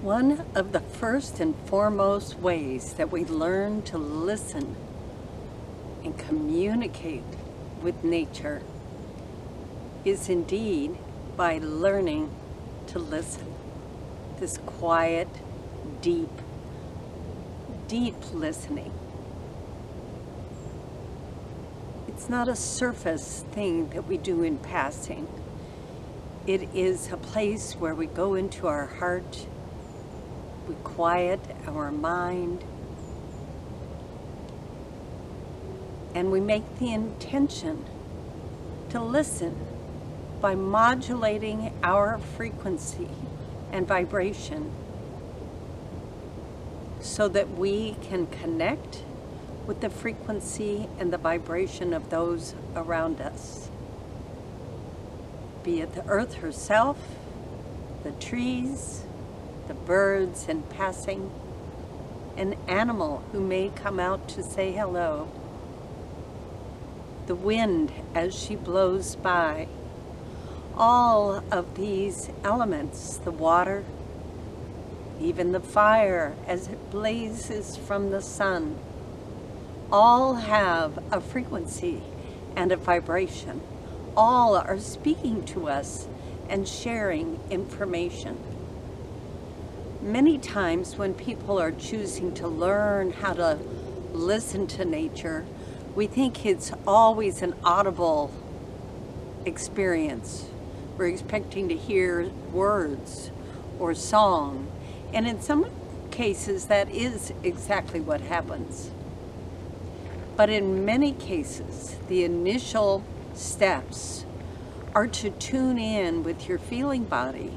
One of the first and foremost ways that we learn to listen and communicate with nature is indeed by learning to listen. This quiet, deep listening. It's not a surface thing that we do in passing. It is a place where we go into our heart, we quiet our mind, and we make the intention to listen by modulating our frequency and vibration so that we can connect with the frequency and the vibration of those around us, be it the earth herself, the trees, the birds in passing, an animal who may come out to say hello, the wind as she blows by. All of these elements, the water, even the fire as it blazes from the sun, all have a frequency and a vibration. All are speaking to us and sharing information. Many times when people are choosing to learn how to listen to nature, we think it's always an audible experience. We're expecting to hear words or song, and in some cases that is exactly what happens. But in many cases, the initial steps are to tune in with your feeling body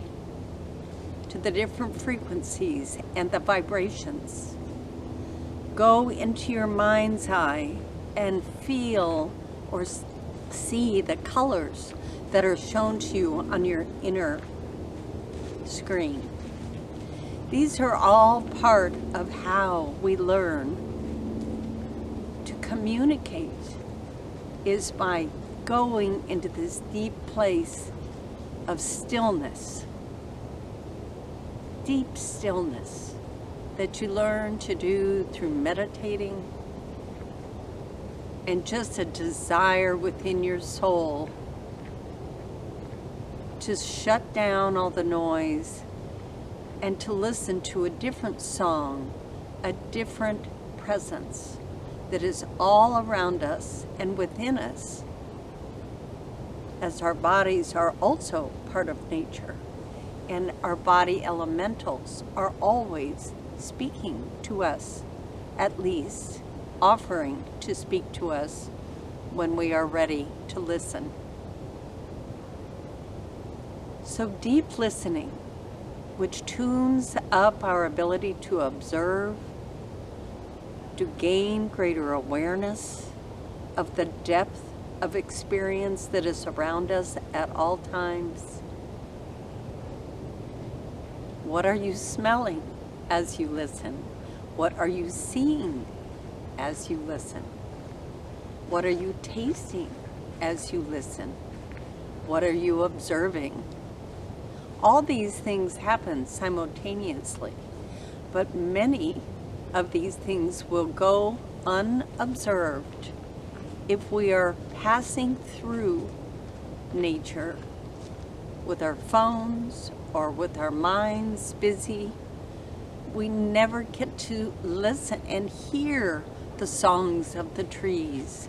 to the different frequencies and the vibrations. Go into your mind's eye and feel or see the colors that are shown to you on your inner screen. These are all part of how we learn to communicate, is by going into this deep place of stillness, deep stillness that you learn to do through meditating and just a desire within your soul to shut down all the noise and to listen to a different song, a different presence that is all around us and within us, as our bodies are also part of nature, and our body elementals are always speaking to us, at least offering to speak to us when we are ready to listen. So deep listening, which tunes up our ability to observe, to gain greater awareness of the depth of experience that is around us at all times. What are you smelling as you listen? What are you seeing as you listen? What are you tasting as you listen? What are you observing? All these things happen simultaneously, but many of these things will go unobserved if we are passing through nature with our phones or with our minds busy. We never get to listen and hear the songs of the trees,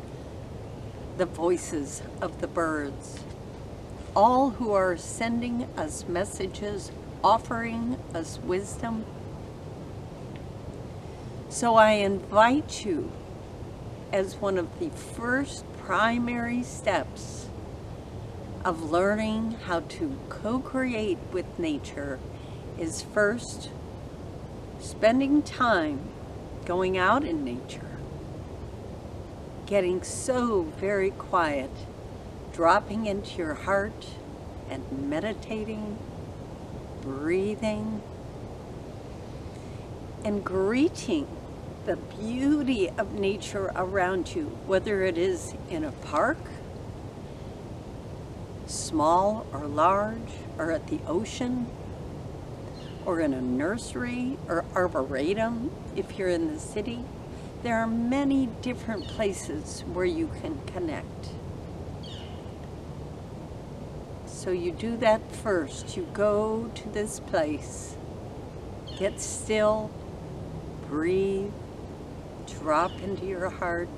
the voices of the birds, all who are sending us messages, offering us wisdom. So I invite you, as one of the first primary steps of learning how to co-create with nature, is first spending time going out in nature, getting so very quiet, dropping into your heart and meditating, breathing, and greeting the beauty of nature around you, whether it is in a park, small or large, or at the ocean, or in a nursery or arboretum if you're in the city. There are many different places where you can connect. So you do that first. You go to this place, get still, breathe, drop into your heart.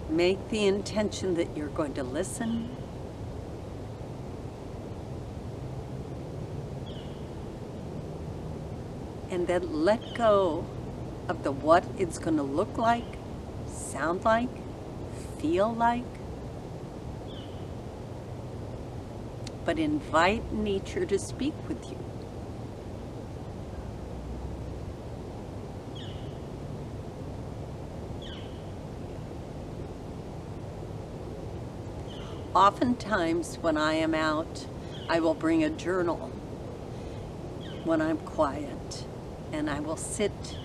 Make the intention that you're going to listen. And then let go of the what it's going to look like, sound like, feel like. But invite nature to speak with you. Oftentimes when I am out, I will bring a journal when I'm quiet, and I will sit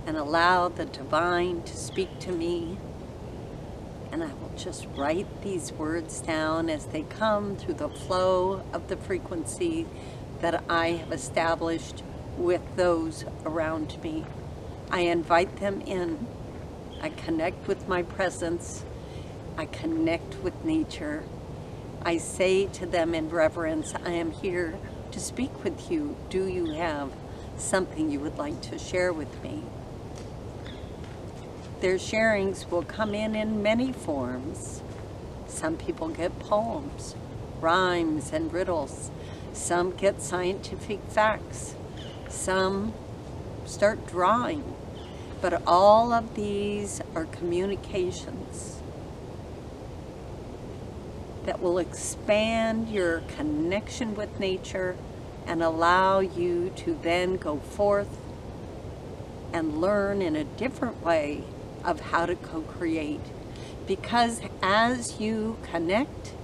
and allow the divine to speak to me, and I will just write these words down as they come through the flow of the frequency that I have established with those around me. I invite them in. I connect with my presence. I connect with nature. I say to them in reverence, I am here to speak with you. Do you have something you would like to share with me? Their sharings will come in many forms. Some people get poems, rhymes, and riddles. Some get scientific facts. Some start drawing. But all of these are communications that will expand your connection with nature and allow you to then go forth and learn in a different way of how to co-create. Because as you connect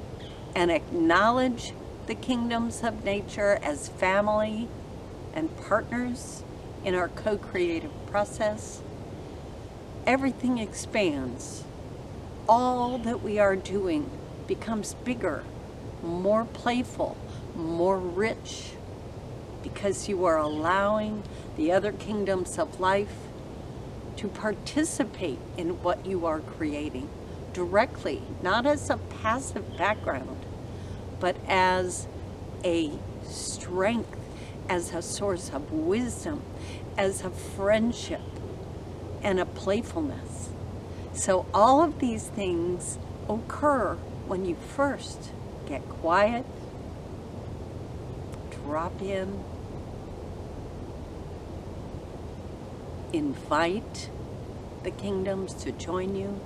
and acknowledge the kingdoms of nature as family and partners in our co-creative process, everything expands. All that we are doing becomes bigger, more playful, more rich, because you are allowing the other kingdoms of life to participate in what you are creating directly, not as a passive background, but as a strength, as a source of wisdom, as a friendship, and a playfulness. So all of these things occur when you first get quiet, drop in, invite the kingdoms to join you,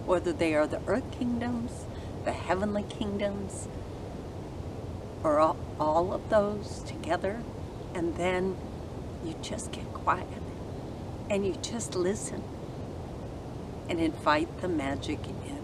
whether they are the earth kingdoms, the heavenly kingdoms, or all of those together, and then you just get quiet and you just listen and invite the magic in.